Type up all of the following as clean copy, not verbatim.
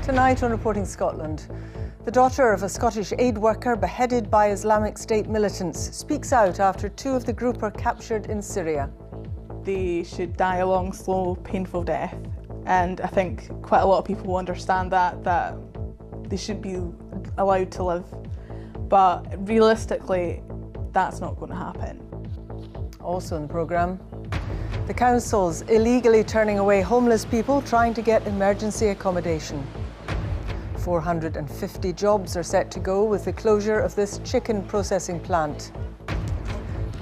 Tonight on Reporting Scotland, the daughter of a Scottish aid worker beheaded by Islamic State militants speaks out after two of the group are captured in Syria. They should die a long, slow, painful death. And I think quite a lot of people will understand that they should be allowed to live. But realistically, that's not going to happen. Also in the programme, the council's illegally turning away homeless people trying to get emergency accommodation. 450 jobs are set to go with the closure of this chicken processing plant.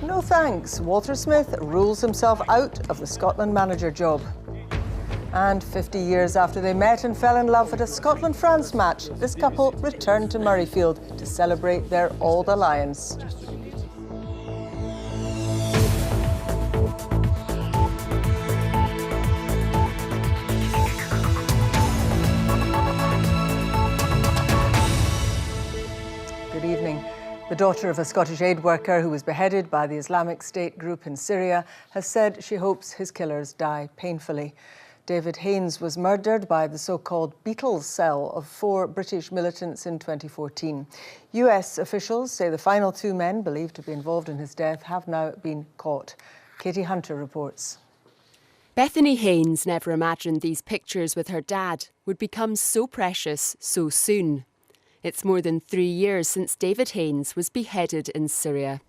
No thanks, Walter Smith rules himself out of the Scotland manager job. And 50 years after they met and fell in love at a Scotland-France match, this couple returned to Murrayfield to celebrate their Auld Alliance. Good evening. The daughter of a Scottish aid worker who was beheaded by the Islamic State group in Syria has said she hopes his killers die painfully. David Haines was murdered by the so-called Beatles cell of 4 British militants in 2014. US officials say the final 2 men believed to be involved in his death have now been caught. Katie Hunter reports. Bethany Haines never imagined these pictures with her dad would become so precious so soon. It's more than 3 years since David Haines was beheaded in Syria.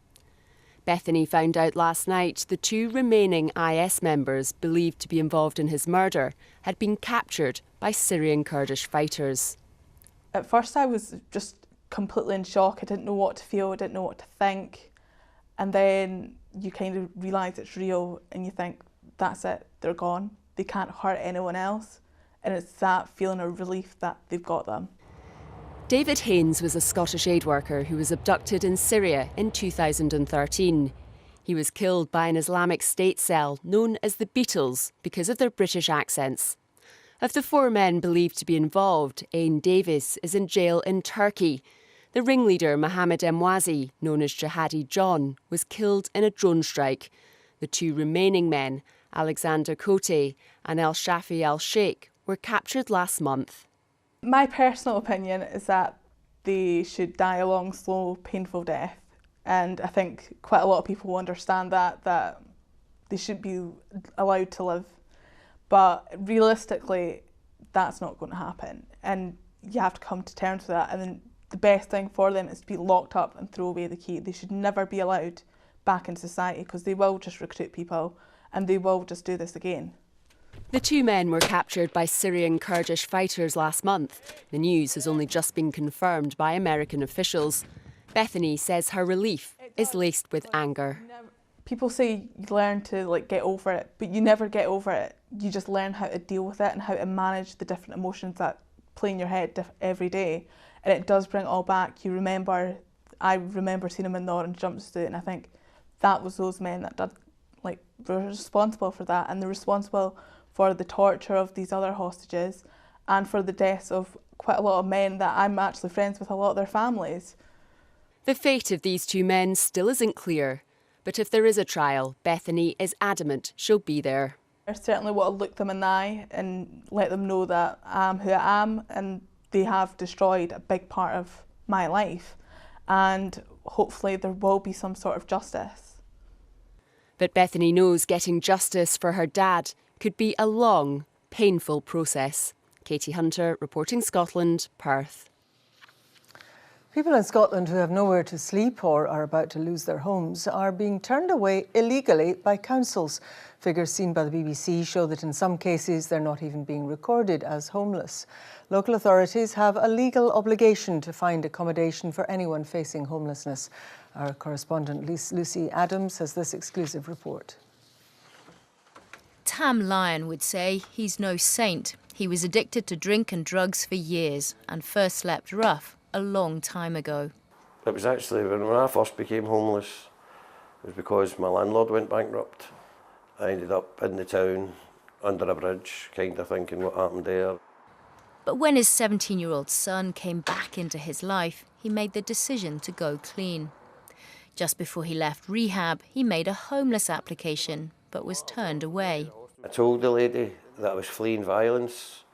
Bethany found out last night the 2 remaining IS members believed to be involved in his murder had been captured by Syrian Kurdish fighters. At first I was just completely in shock. I didn't know what to feel, I didn't know what to think. And then you kind of realise it's real and you think, that's it, they're gone. They can't hurt anyone else. And it's that feeling of relief that they've got them. David Haines was a Scottish aid worker who was abducted in Syria in 2013. He was killed by an Islamic State cell known as the Beatles because of their British accents. Of the 4 men believed to be involved, Ain Davis is in jail in Turkey. The ringleader, Mohammed Emwazi, known as Jihadi John, was killed in a drone strike. The 2 remaining men, Alexander Kote and El Shafi Al-Sheikh, were captured last month. My personal opinion is that they should die a long, slow, painful death. And I think quite a lot of people will understand that they should be allowed to live. But realistically, that's not going to happen. And you have to come to terms with that. And then the best thing for them is to be locked up and throw away the key. They should never be allowed back in society because they will just recruit people and they will just do this again. The 2 men were captured by Syrian Kurdish fighters last month. The news has only just been confirmed by American officials. Bethany says her relief is laced with anger. People say you learn to get over it, but you never get over it. You just learn how to deal with it and how to manage the different emotions that play in your head every day. And it does bring it all back. I remember seeing him in the orange jumpsuit, and I think that was those men that were responsible for that, and they're responsible for the torture of these other hostages and for the deaths of quite a lot of men that I'm actually friends with a lot of their families. The fate of these 2 men still isn't clear, but if there is a trial, Bethany is adamant she'll be there. I certainly want to look them in the eye and let them know that I'm who I am and they have destroyed a big part of my life, and hopefully there will be some sort of justice. But Bethany knows getting justice for her dad could be a long, painful process. Katie Hunter, Reporting Scotland, Perth. People in Scotland who have nowhere to sleep or are about to lose their homes are being turned away illegally by councils. Figures seen by the BBC show that in some cases they're not even being recorded as homeless. Local authorities have a legal obligation to find accommodation for anyone facing homelessness. Our correspondent Lucy Adams has this exclusive report. Tam Lyon would say he's no saint. He was addicted to drink and drugs for years and first slept rough a long time ago. It was actually when I first became homeless, it was because my landlord went bankrupt. I ended up in the town, under a bridge, kind of thinking what happened there. But when his 17-year-old son came back into his life, he made the decision to go clean. Just before he left rehab, he made a homeless application, but was turned away. I told the lady that I was fleeing violence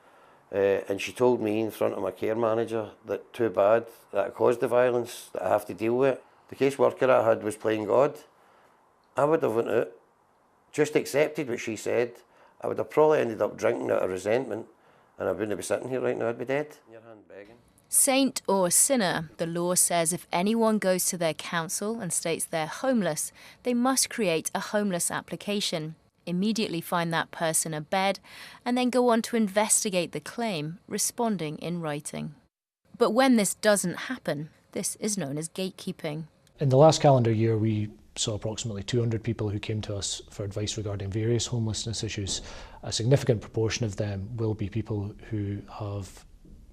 And she told me in front of my care manager that too bad that it caused the violence, that I have to deal with it. The caseworker I had was playing God. I would have went out, just accepted what she said. I would have probably ended up drinking out of resentment, and I wouldn't be sitting here right now, I'd be dead. Your hand begging. Saint or sinner, the law says if anyone goes to their council and states they're homeless, they must create a homeless application, immediately find that person a bed, and then go on to investigate the claim, responding in writing. But when this doesn't happen, this is known as gatekeeping. In the last calendar year, we saw approximately 200 people who came to us for advice regarding various homelessness issues. A significant proportion of them will be people who have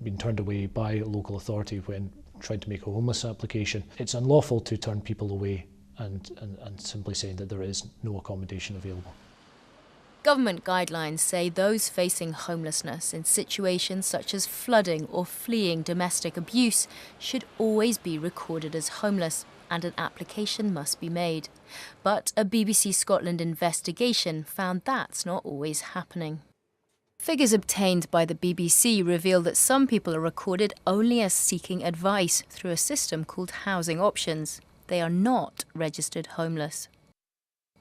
been turned away by a local authority when trying to make a homeless application. It's unlawful to turn people away and simply saying that there is no accommodation available. Government guidelines say those facing homelessness in situations such as flooding or fleeing domestic abuse should always be recorded as homeless, and an application must be made. But a BBC Scotland investigation found that's not always happening. Figures obtained by the BBC reveal that some people are recorded only as seeking advice through a system called Housing Options. They are not registered homeless.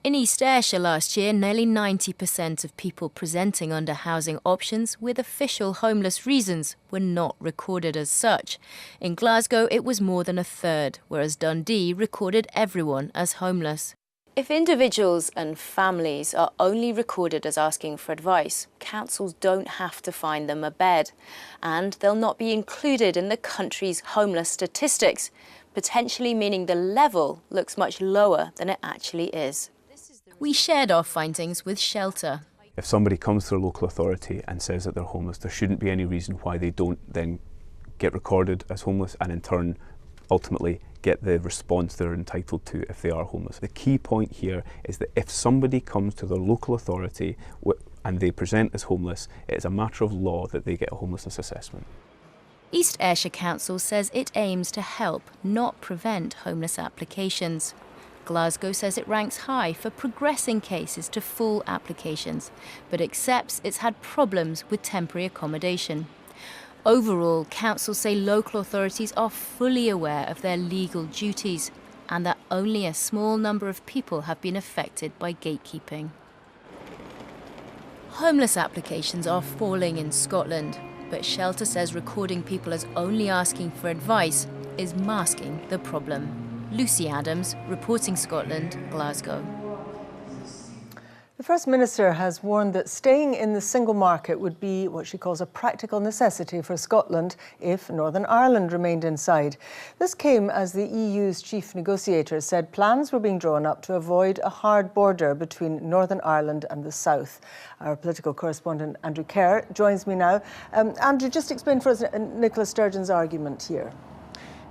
In East Ayrshire last year, nearly 90% of people presenting under Housing Options with official homeless reasons were not recorded as such. In Glasgow, it was more than a third, whereas Dundee recorded everyone as homeless. If individuals and families are only recorded as asking for advice, councils don't have to find them a bed, and they'll not be included in the country's homeless statistics, potentially meaning the level looks much lower than it actually is. We shared our findings with Shelter. If somebody comes to a local authority and says that they're homeless, there shouldn't be any reason why they don't then get recorded as homeless and in turn ultimately get the response they're entitled to if they are homeless. The key point here is that if somebody comes to their local authority and they present as homeless, it is a matter of law that they get a homelessness assessment. East Ayrshire Council says it aims to help, not prevent homeless applications. Glasgow says it ranks high for progressing cases to full applications, but accepts it's had problems with temporary accommodation. Overall, councils say local authorities are fully aware of their legal duties and that only a small number of people have been affected by gatekeeping. Homeless applications are falling in Scotland, but Shelter says recording people as only asking for advice is masking the problem. Lucy Adams, reporting Scotland, Glasgow. The First Minister has warned that staying in the single market would be what she calls a practical necessity for Scotland if Northern Ireland remained inside. This came as the EU's chief negotiator said plans were being drawn up to avoid a hard border between Northern Ireland and the south. Our political correspondent Andrew Kerr joins me now. Andrew, just explain for us Nicola Sturgeon's argument here.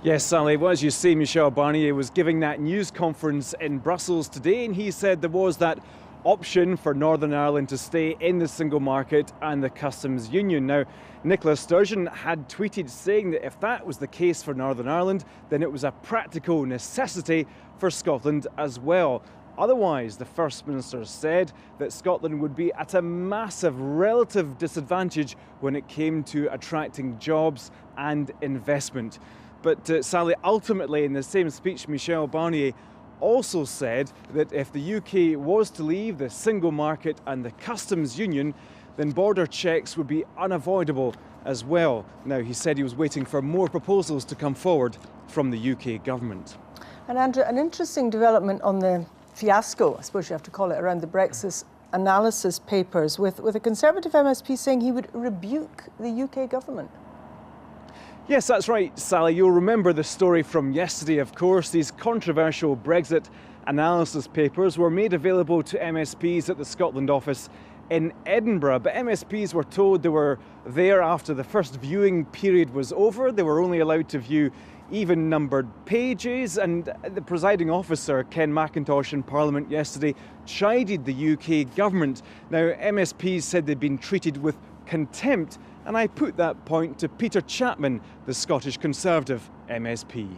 Yes, Sally, well, as you see, Michel Barnier was giving that news conference in Brussels today, and he said there was that option for Northern Ireland to stay in the single market and the customs union. Now, Nicola Sturgeon had tweeted saying that if that was the case for Northern Ireland, then it was a practical necessity for Scotland as well. Otherwise, the First Minister said that Scotland would be at a massive relative disadvantage when it came to attracting jobs and investment. But Sally, ultimately in the same speech, Michel Barnier also said that if the UK was to leave the single market and the customs union, then border checks would be unavoidable as well. Now, he said he was waiting for more proposals to come forward from the UK government. And Andrew, an interesting development on the fiasco, I suppose you have to call it, around the Brexit analysis papers, with a Conservative MSP saying he would rebuke the UK government. Yes, that's right, Sally. You'll remember the story from yesterday, of course. These controversial Brexit analysis papers were made available to MSPs at the Scotland office in Edinburgh, but MSPs were told they were there after the first viewing period was over. They were only allowed to view even-numbered pages, and the presiding officer, Ken McIntosh, in Parliament yesterday chided the UK government. Now, MSPs said they'd been treated with contempt, and I put that point to Peter Chapman, the Scottish Conservative MSP.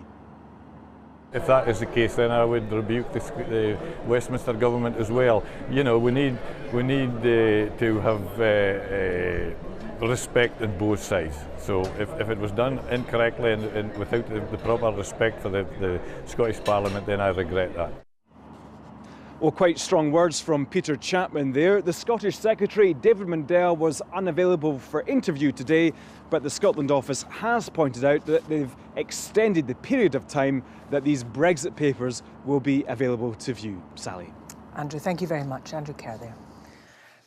If that is the case, then I would rebuke the Westminster government as well. You know, we need to have respect on both sides. So if it was done incorrectly and without the proper respect for the Scottish Parliament, then I regret that. Well, quite strong words from Peter Chapman there. The Scottish Secretary, David Mundell, was unavailable for interview today, but the Scotland office has pointed out that they've extended the period of time that these Brexit papers will be available to view. Sally. Andrew, thank you very much. Andrew Kerr there.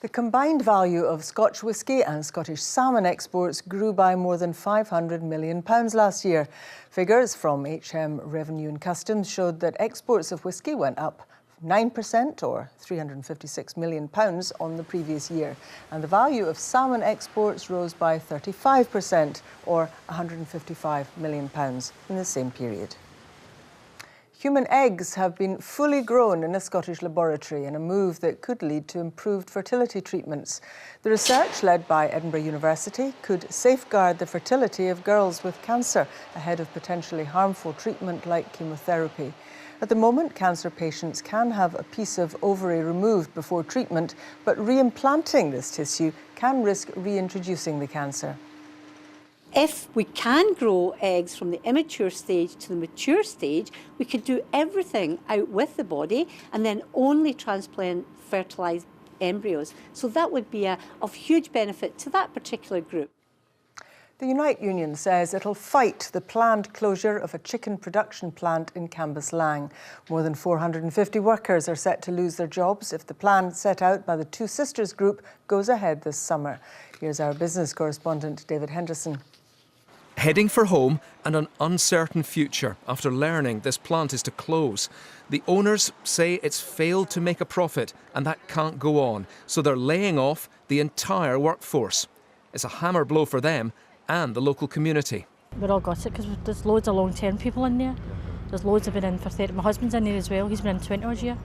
The combined value of Scotch whisky and Scottish salmon exports grew by more than £500 million last year. Figures from HM Revenue and Customs showed that exports of whisky went up 9% or £356 million on the previous year. And the value of salmon exports rose by 35% or £155 million in the same period. Human eggs have been fully grown in a Scottish laboratory in a move that could lead to improved fertility treatments. The research, led by Edinburgh University, could safeguard the fertility of girls with cancer ahead of potentially harmful treatment like chemotherapy. At the moment, cancer patients can have a piece of ovary removed before treatment, but reimplanting this tissue can risk reintroducing the cancer. If we can grow eggs from the immature stage to the mature stage, we could do everything out with the body and then only transplant fertilised embryos. So that would be of huge benefit to that particular group. The Unite Union says it'll fight the planned closure of a chicken production plant in Cambuslang. More than 450 workers are set to lose their jobs if the plan set out by the Two Sisters group goes ahead this summer. Here's our business correspondent, David Henderson. Heading for home and an uncertain future after learning this plant is to close. The owners say it's failed to make a profit and that can't go on, so they're laying off the entire workforce. It's a hammer blow for them and the local community. We're all gutted because there's loads of long-term people in there. There's loads have been in for 30. My husband's in there as well. He's been in 20 odd years.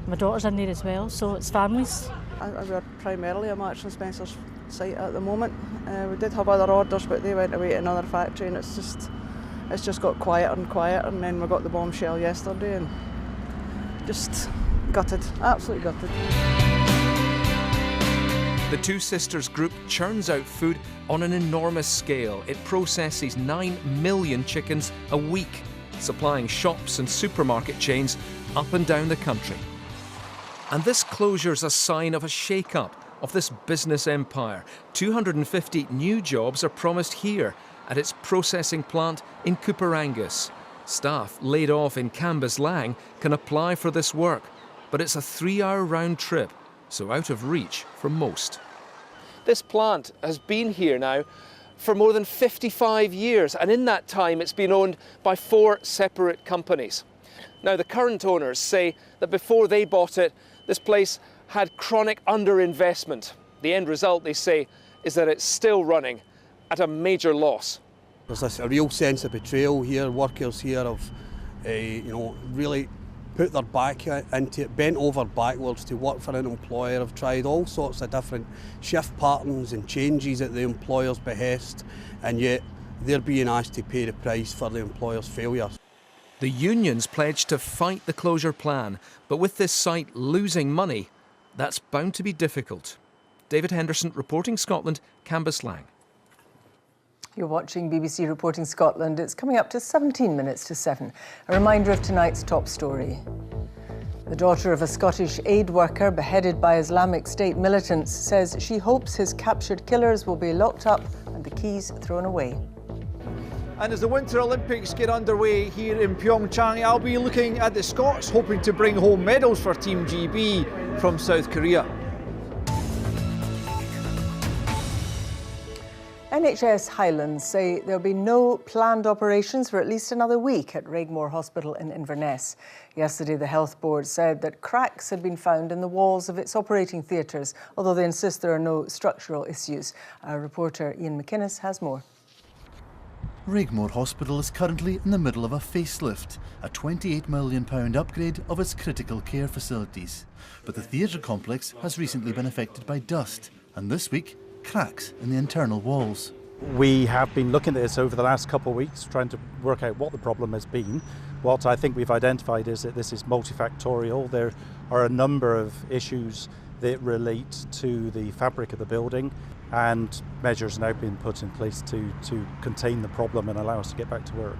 My daughter's in there as well, so it's families. We're primarily a Marks and Spencer's site at the moment. We did have other orders, but they went away to another factory, and it's just got quieter and quieter. And then we got the bombshell yesterday, and just gutted, absolutely gutted. The Two Sisters group churns out food on an enormous scale. It processes 9 million chickens a week, supplying shops and supermarket chains up and down the country. And this closure's a sign of a shake-up of this business empire. 250 new jobs are promised here at its processing plant in Cooperangus. Staff laid off in Cambuslang can apply for this work, but it's a 3-hour round trip, so out of reach for most. This plant has been here now for more than 55 years, and in that time it's been owned by 4 separate companies. Now, the current owners say that before they bought it, this place had chronic underinvestment. The end result, they say, is that it's still running at a major loss. There's a real sense of betrayal here. Workers here have, really put their back into it, bent over backwards to work for an employer, have tried all sorts of different shift patterns and changes at the employer's behest, and yet they're being asked to pay the price for the employer's failures. The unions pledged to fight the closure plan, but with this site losing money, that's bound to be difficult. David Henderson, reporting Scotland, Cambuslang. You're watching BBC Reporting Scotland. It's coming up to 17 minutes to 7. A reminder of tonight's top story. The daughter of a Scottish aid worker beheaded by Islamic State militants says she hopes his captured killers will be locked up and the keys thrown away. And as the Winter Olympics get underway here in Pyeongchang, I'll be looking at the Scots hoping to bring home medals for Team GB from South Korea. NHS Highlands say there'll be no planned operations for at least another week at Raigmore Hospital in Inverness. Yesterday, the Health Board said that cracks had been found in the walls of its operating theatres, although they insist there are no structural issues. Our reporter Ian McInnes has more. Raigmore Hospital is currently in the middle of a facelift, a £28 million upgrade of its critical care facilities. But the theatre complex has recently been affected by dust, and this week, cracks in the internal walls. We have been looking at this over the last couple of weeks, trying to work out what the problem has been. What I think we've identified is that this is multifactorial. There are a number of issues that relate to the fabric of the building. and measures now being put in place to contain the problem and allow us to get back to work.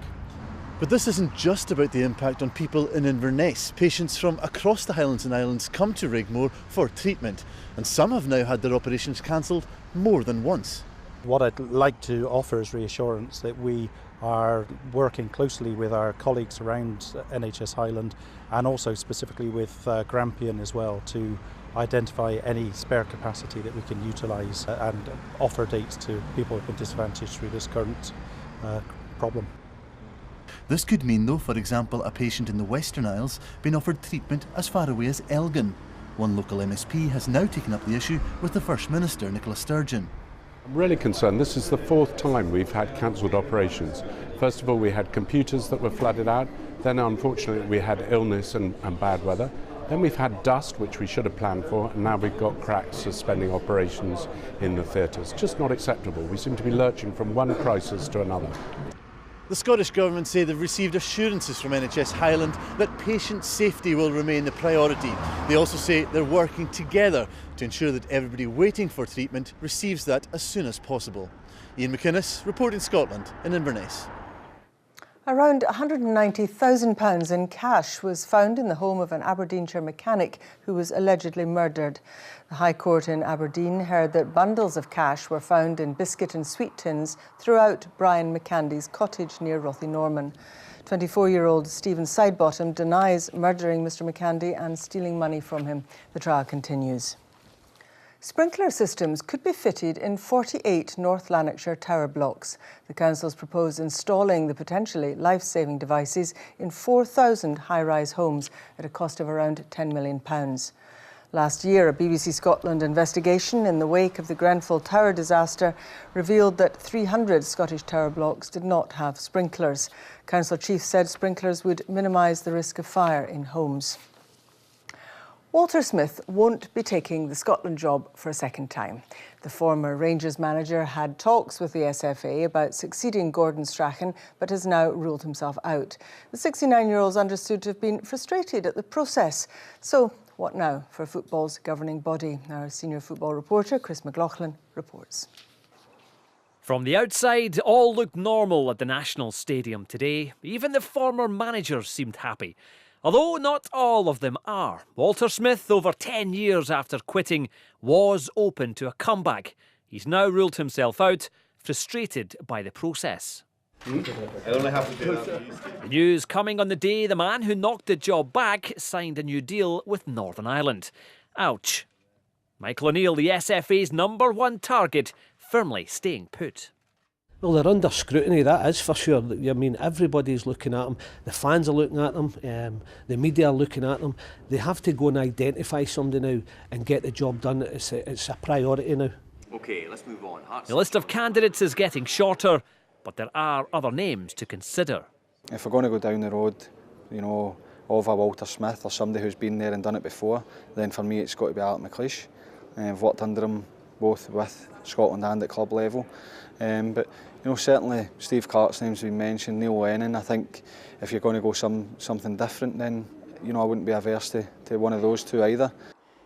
But this isn't just about the impact on people in Inverness. Patients from across the Highlands and Islands come to Rigmore for treatment, and some have now had their operations cancelled more than once. What I'd like to offer is reassurance that we are working closely with our colleagues around NHS Highland and also specifically with Grampian as well to identify any spare capacity that we can utilise and offer dates to people who've been disadvantaged through this current problem. This could mean, though, for example, a patient in the Western Isles being offered treatment as far away as Elgin. One local MSP has now taken up the issue with the First Minister, Nicola Sturgeon. I'm really concerned. This is the fourth time we've had cancelled operations. First of all, we had computers that were flooded out. Then, unfortunately, we had illness and bad weather. Then we've had dust, which we should have planned for, and now we've got cracks suspending operations in the theatres. Just not acceptable. We seem to be lurching from one crisis to another. The Scottish Government say they've received assurances from NHS Highland that patient safety will remain the priority. They also say they're working together to ensure that everybody waiting for treatment receives that as soon as possible. Ian McInnes, reporting Scotland in Inverness. Around £190,000 in cash was found in the home of an Aberdeenshire mechanic who was allegedly murdered. The High Court in Aberdeen heard that bundles of cash were found in biscuit and sweet tins throughout Brian McCandy's cottage near Rothynorman. 24-year-old Stephen Sidebottom denies murdering Mr McCandy and stealing money from him. The trial continues. Sprinkler systems could be fitted in 48 North Lanarkshire tower blocks. The council's proposed installing the potentially life-saving devices in 4,000 high-rise homes at a cost of around £10 million. Last year, a BBC Scotland investigation in the wake of the Grenfell Tower disaster revealed that 300 Scottish tower blocks did not have sprinklers. Council chief said sprinklers would minimise the risk of fire in homes. Walter Smith won't be taking the Scotland job for a second time. The former Rangers manager had talks with the SFA about succeeding Gordon Strachan, but has now ruled himself out. The 69-year-old is understood to have been frustrated at the process. So what now for football's governing body? Our senior football reporter, Chris McLaughlin, reports. From the outside, all looked normal at the National Stadium today. Even the former managers seemed happy. Although not all of them are. Walter Smith, over 10 years after quitting, was open to a comeback. He's now ruled himself out, frustrated by the process. The news coming on the day the man who knocked the job back signed a new deal with Northern Ireland. Ouch. Michael O'Neill, the SFA's #1 target, firmly staying put. Well, they're under scrutiny, that is for sure. I mean, everybody's looking at them. The fans are looking at them. The media are looking at them. They have to go and identify somebody now and get the job done. It's a priority now. OK, let's move on. The list of candidates is getting shorter, but there are other names to consider. If we're going to go down the road, you know, of a Walter Smith or somebody who's been there and done it before, then for me it's got to be Alec McLeish. I've worked under him both with Scotland and at club level. But you know, certainly Steve Clarke's name's been mentioned, Neil Lennon. I think if you're going to go something different, then you know I wouldn't be averse to one of those two either.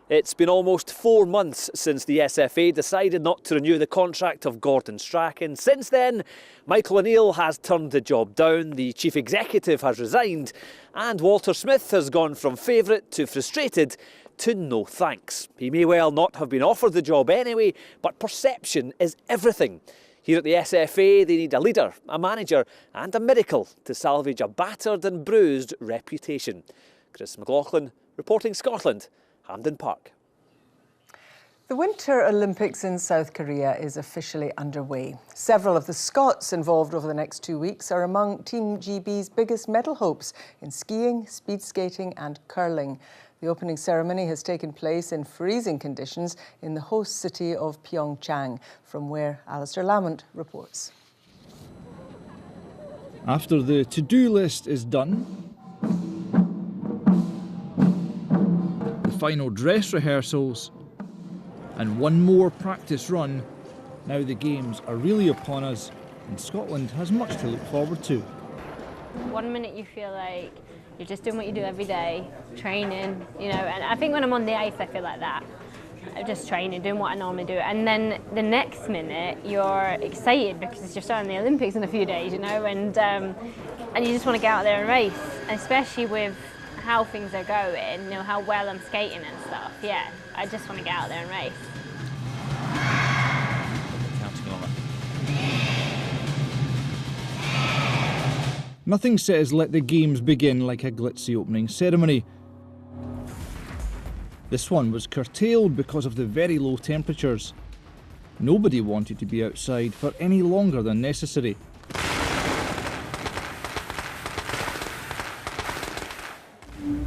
It's been almost 4 months since the SFA decided not to renew the contract of Gordon Strachan. Since then, Michael O'Neill has turned the job down, the chief executive has resigned, and Walter Smith has gone from favourite to frustrated to no thanks. He may well not have been offered the job anyway, but perception is everything. Here at the SFA, they need a leader, a manager and a miracle to salvage a battered and bruised reputation. Chris McLaughlin, reporting Scotland, Hampden Park. The Winter Olympics in South Korea is officially underway. Several of the Scots involved over the next 2 weeks are among Team GB's biggest medal hopes in skiing, speed skating and curling. The opening ceremony has taken place in freezing conditions in the host city of Pyeongchang, from where Alistair Lamont reports. After the to-do list is done, the final dress rehearsals and one more practice run, now the games are really upon us and Scotland has much to look forward to. 1 minute you feel like you're just doing what you do every day, training, you know, and I think when I'm on the ice I feel like that. just training, doing what I normally do. And then the next minute, you're excited because you're starting the Olympics in a few days, you know, and you just want to get out there and race, and especially with how things are going, you know, how well I'm skating and stuff. Yeah, I just want to get out there and race. Nothing says let the games begin like a glitzy opening ceremony. This one was curtailed because of the very low temperatures. Nobody wanted to be outside for any longer than necessary.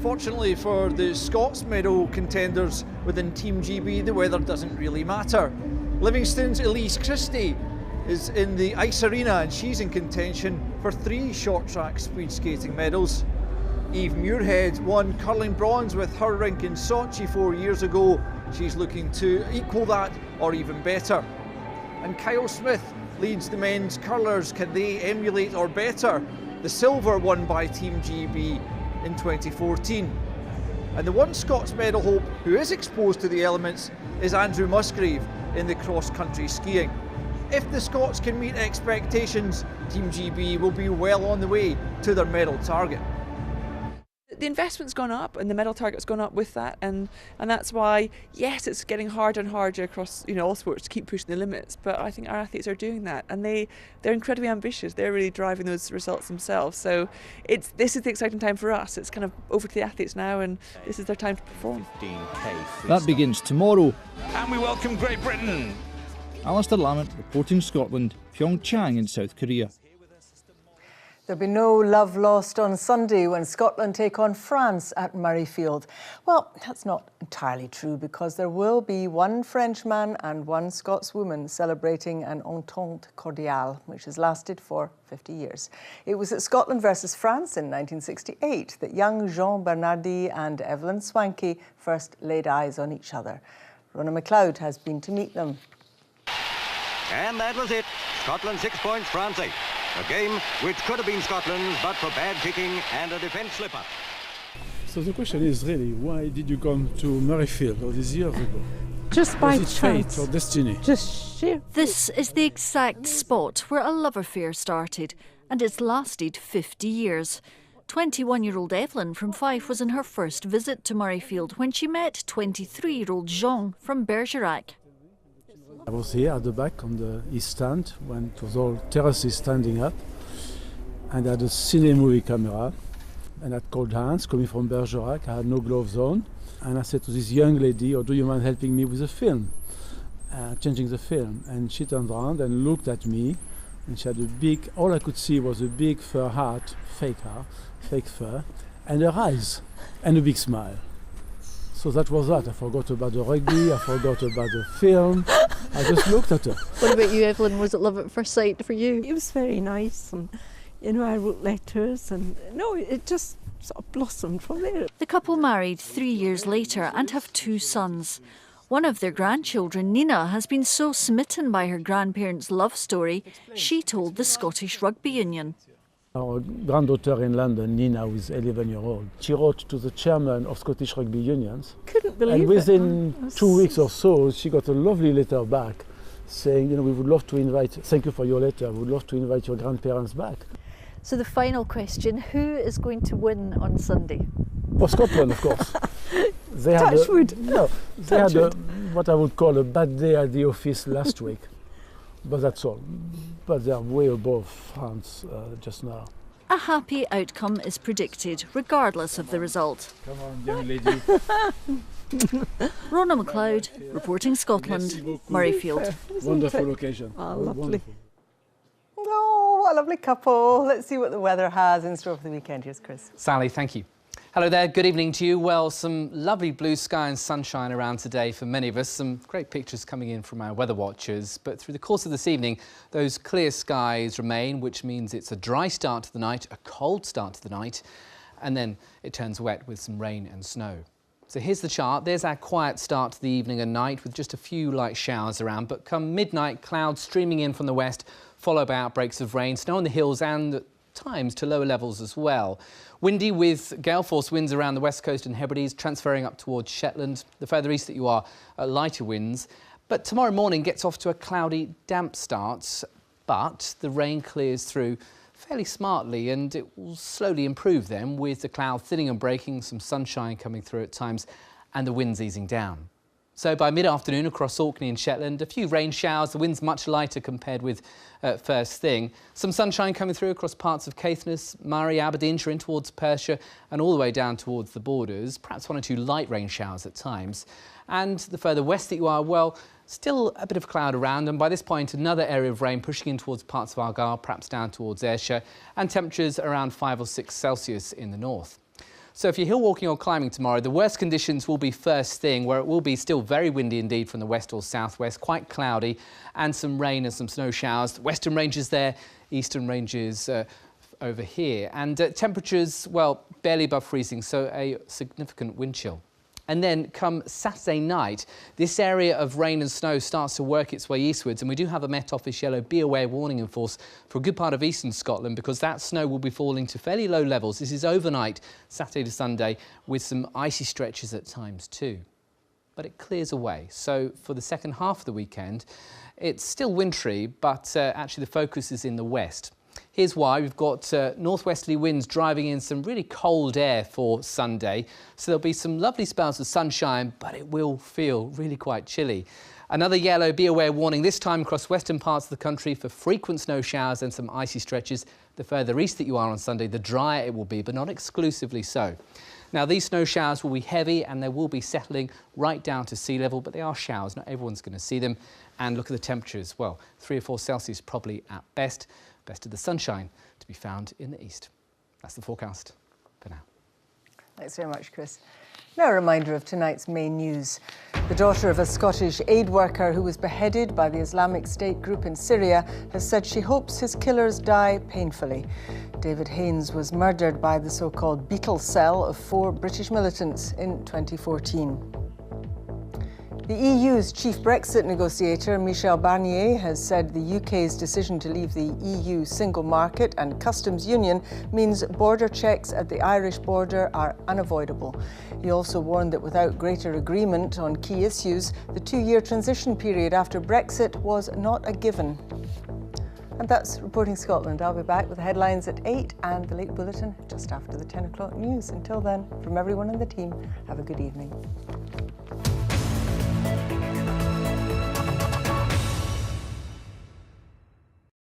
Fortunately for the Scots medal contenders within Team GB, the weather doesn't really matter. Livingston's Elise Christie is in the ice arena and she's in contention for 3 short track speed skating medals. Eve Muirhead won curling bronze with her rink in Sochi 4 years ago. She's looking to equal that or even better. And Kyle Smith leads the men's curlers. Can they emulate or better the silver won by Team GB in 2014? And the one Scots medal hope who is exposed to the elements is Andrew Musgrave in the cross-country skiing. If the Scots can meet expectations, Team GB will be well on the way to their medal target. The investment's gone up and the medal target's gone up with that, and that's why, yes, it's getting harder and harder across, you know, all sports to keep pushing the limits, but I think our athletes are doing that, and they're incredibly ambitious. They're really driving those results themselves. So this is the exciting time for us. It's kind of over to the athletes now, and this is their time to perform. That begins tomorrow. And we welcome Great Britain. Alistair Lamont reporting Scotland, Pyeongchang in South Korea. There'll be no love lost on Sunday when Scotland take on France at Murrayfield. Well, that's not entirely true because there will be one Frenchman and one Scotswoman celebrating an entente cordiale, which has lasted for 50 years. It was at Scotland versus France in 1968 that young Jean Bernardi and Evelyn Swankie first laid eyes on each other. Rona McLeod has been to meet them. And that was it. Scotland 6 points, France 8. A game which could have been Scotland's, but for bad kicking and a defence slip-up. So the question is really, why did you come to Murrayfield all these years ago? Just by was it chance. Fate or destiny? Just sheer. This is the exact spot where a love affair started, and it's lasted 50 years. 21-year-old Evelyn from Fife was in her first visit to Murrayfield when she met 23-year-old Jean from Bergerac. I was here at the back on the east stand when it was all terraces standing up, and I had a cine movie camera and I had cold hands coming from Bergerac. I had no gloves on, and I said to this young lady, "Oh, do you mind helping me with the film, changing the film?" And she turned around and looked at me, and she had a big, all I could see was a big fur hat, fake fur, and her eyes, and a big smile. So that was that. I forgot about the rugby, I forgot about the film. I just looked at her. What about you, Evelyn? Was it love at first sight for you? It was very nice, and you know, I wrote letters, and no, it just sort of blossomed from there. The couple married 3 years later and have 2 sons. One of their grandchildren, Nina, has been so smitten by her grandparents' love story, she told the Scottish Rugby Union. Our granddaughter in London, Nina, who is 11-year-old, she wrote to the chairman of Scottish Rugby Unions. Couldn't believe and within it. 2 weeks or so, she got a lovely letter back saying, you know, we would love to invite, thank you for your letter, we would love to invite your grandparents back. So the final question, who is going to win on Sunday? For Scotland, of course. They had what I would call a bad day at the office last week. But that's all. But they are way above France just now. A happy outcome is predicted, regardless of the result. Come on, young lady. Rona McLeod, reporting Scotland, Murrayfield. Wonderful occasion. Oh, lovely. Wonderful. Oh, what a lovely couple. Let's see what the weather has in store for the weekend. Here's Chris. Sally, thank you. Hello there, good evening to you. Well, some lovely blue sky and sunshine around today for many of us. Some great pictures coming in from our weather watchers. But through the course of this evening, those clear skies remain, which means it's a dry start to the night, a cold start to the night, and then it turns wet with some rain and snow. So here's the chart. There's our quiet start to the evening and night with just a few light showers around. But come midnight, clouds streaming in from the west, followed by outbreaks of rain, snow on the hills and times to lower levels as well. Windy with gale force winds around the west coast and Hebrides, transferring up towards Shetland. The further east that you are, lighter winds. But tomorrow morning gets off to a cloudy, damp start, but the rain clears through fairly smartly, and it will slowly improve then, with the cloud thinning and breaking, some sunshine coming through at times and the winds easing down. So by mid-afternoon across Orkney and Shetland, a few rain showers, the wind's much lighter compared with first thing. Some sunshine coming through across parts of Caithness, Murray, Aberdeenshire in towards Perthshire and all the way down towards the borders. Perhaps 1 or 2 light rain showers at times. And the further west that you are, well, still a bit of cloud around, and by this point another area of rain pushing in towards parts of Argyll, perhaps down towards Ayrshire, and temperatures around 5 or 6 Celsius in the north. So if you're hill walking or climbing tomorrow, the worst conditions will be first thing, where it will be still very windy indeed from the west or southwest, quite cloudy, and some rain and some snow showers. Western ranges there, eastern ranges over here, and temperatures, well, barely above freezing, so a significant wind chill. And then come Saturday night, this area of rain and snow starts to work its way eastwards, and we do have a Met Office yellow be aware warning in force for a good part of eastern Scotland, because that snow will be falling to fairly low levels. This is overnight, Saturday to Sunday, with some icy stretches at times too. But it clears away. So for the second half of the weekend, it's still wintry, but actually the focus is in the west. Here's why. We've got northwesterly winds driving in some really cold air for Sunday. So there'll be some lovely spells of sunshine, but it will feel really quite chilly. Another yellow be aware warning, this time across western parts of the country for frequent snow showers and some icy stretches. The further east that you are on Sunday, the drier it will be, but not exclusively so. Now, these snow showers will be heavy and they will be settling right down to sea level, but they are showers. Not everyone's going to see them. And look at the temperatures. Well, 3 or 4 Celsius probably at best. Best of the sunshine to be found in the east. That's the forecast for now. Thanks very much, Chris. Now a reminder of tonight's main news. The daughter of a Scottish aid worker who was beheaded by the Islamic State group in Syria has said she hopes his killers die painfully. David Haines was murdered by the so-called Beetle Cell of 4 British militants in 2014. The EU's chief Brexit negotiator, Michel Barnier, has said the UK's decision to leave the EU single market and customs union means border checks at the Irish border are unavoidable. He also warned that without greater agreement on key issues, the 2-year transition period after Brexit was not a given. And that's Reporting Scotland. I'll be back with the headlines at 8 and the late bulletin just after the 10 o'clock news. Until then, from everyone on the team, have a good evening.